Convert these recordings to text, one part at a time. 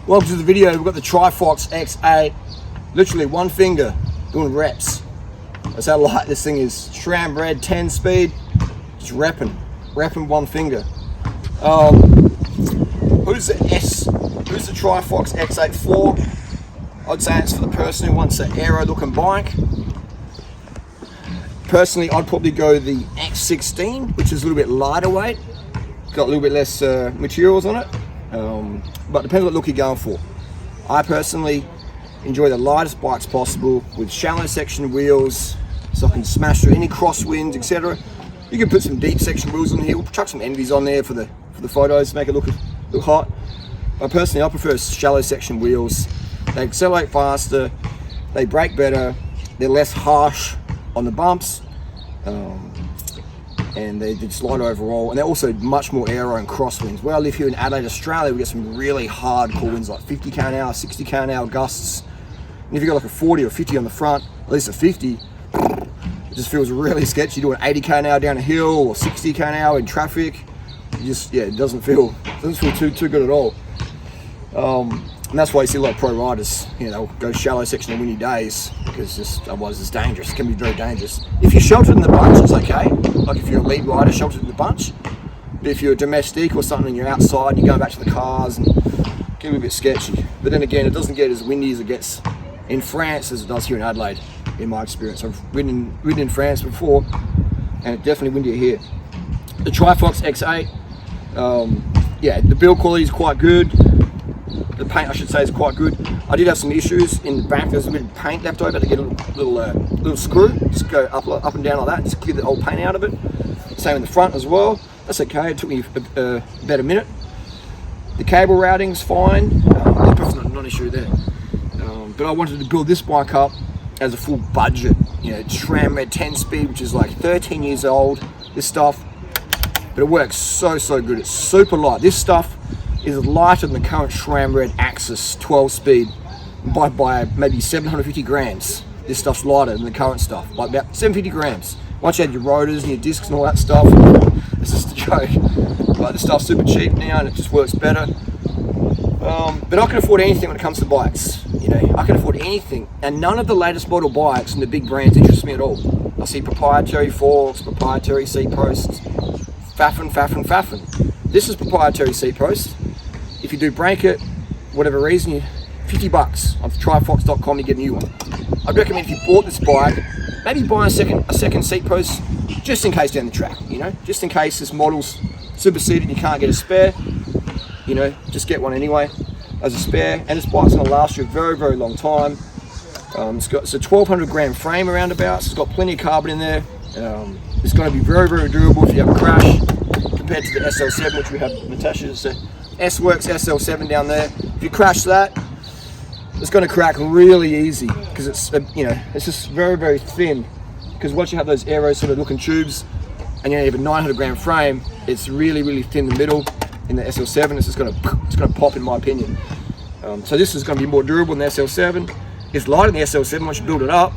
Welcome to the video. We've got the Trifox X8, literally one finger doing reps. That's how light this thing is. SRAM red 10 speed, just repping one finger. Who's the Trifox X8 for? I'd say it's for the person who wants an aero looking bike. Personally, I'd probably go the X16, which is a little bit lighter weight, got a little bit less materials on it, but depends what look you're going for. I personally enjoy the lightest bikes possible with shallow section wheels, so I can smash through any crosswinds, etc. You can put some deep section wheels on here. We'll chuck some envies on there for the photos, make it look hot. But personally, I prefer shallow section wheels. They accelerate faster, they brake better, they're less harsh on the bumps, and they just lighter overall, and they're also much more aero and crosswinds. Where I live here in Adelaide, Australia, we get some really hardcore winds like 50 k an hour, 60 k an hour gusts. And if you got like a 40 or 50 on the front, at least a 50, it just feels really sketchy. Doing 80 k an hour down a hill or 60 k an hour in traffic, it doesn't feel too good at all. And that's why you see a lot of pro riders, go shallow section on windy days, because otherwise it's dangerous. It can be very dangerous. If you're sheltered in the bunch, it's okay. Like if you're a lead rider sheltered in the bunch. But if you're a domestic or something and you're outside and you're going back to the cars, and it can be a bit sketchy. But then again, it doesn't get as windy as it gets in France as it does here in Adelaide, in my experience. I've ridden in France before, and it's definitely windier here. The Trifox X8, the build quality is quite good. The paint, I should say, is quite good. I did have some issues in the back. There's a bit of paint left over. To get a little screw, just go up and down like that, just clear the old paint out of it. Same in the front as well. That's okay. It took me about a minute. The cable routing's fine. That's not an issue there. But I wanted to build this bike up as a full budget. SRAM red 10 speed, which is like 13 years old. This stuff, but it works so good. It's super light. This stuff is lighter than the current SRAM red Axis 12 speed by maybe 750 grams. This stuff's lighter than the current stuff, by about 750 grams. Once you add your rotors and your discs and all that stuff, it's just a joke. But this stuff's super cheap now and it just works better. But I can afford anything when it comes to bikes. I can afford anything, and none of the latest model bikes and the big brands interest me at all. I see proprietary forks, proprietary seat posts, faffing. This is proprietary seat post. If you do break it, whatever reason, $50 on Trifox.com, you get a new one. I'd recommend if you bought this bike, maybe buy a second seat post just in case down the track. Just in case this model's superseded and you can't get a spare. Just get one anyway as a spare. And this bike's going to last you a very long time. It's a 1,200 gram frame around about, so it's got plenty of carbon in there. It's going to be very durable if you have a crash, compared to the SL7, which we have Natasha's S-Works SL7 down there. If you crash that, it's going to crack really easy, because it's it's just very thin. Because once you have those aero sort of looking tubes, and you have a 900 gram frame, it's really thin in the middle. In the SL7, it's going to pop, in my opinion. So this is going to be more durable than the SL7. It's lighter than the SL7 once you build it up.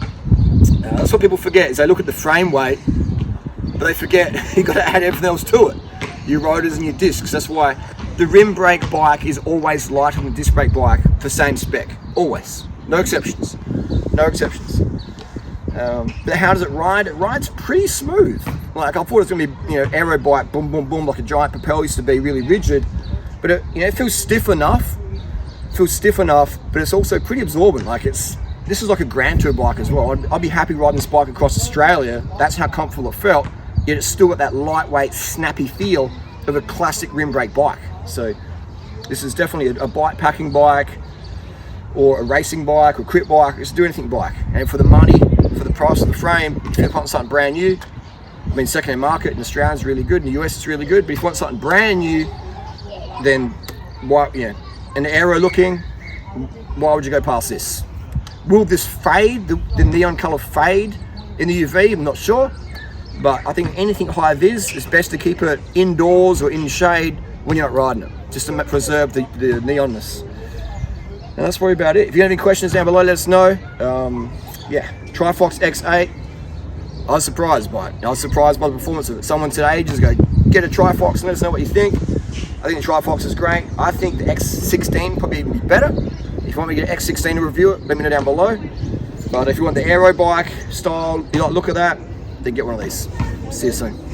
That's what people forget, is they look at the frame weight, but they forget you've got to add everything else to it. Your rotors and your discs. That's why the rim brake bike is always lighter than the disc brake bike for same spec. Always. No exceptions. But how does it ride? It rides pretty smooth. Like, I thought it was going to be, aero bike, boom, like a giant propeller used to be, really rigid. But it feels stiff enough. But it's also pretty absorbent. Like, this is like a Grand Tour bike as well. I'd be happy riding this bike across Australia. That's how comfortable it felt. Yet it's still got that lightweight, snappy feel of a classic rim brake bike. So this is definitely a bike packing bike, or a racing bike, or a crit bike. It's a do anything bike. And for the money, for the price of the frame, if you want something brand new, second-hand market in Australia is really good, in the US it's really good. But if you want something brand new, then an aero looking, why would you go past this? Will this fade, the neon color fade in the UV? I'm not sure. But I think anything high vis, it's best to keep it indoors or in the shade when you're not riding it, just to preserve the neonness. And that's probably about it. If you have any questions down below, let us know. Trifox X8, I was surprised by it. I was surprised by the performance of it. Someone said ages ago, get a Trifox and let us know what you think. I think the Trifox is great. I think the X16 probably even be better. If you want me to get an X16 to review it, let me know down below. But if you want the aero bike style, you like look at that, then get one of these. See you soon.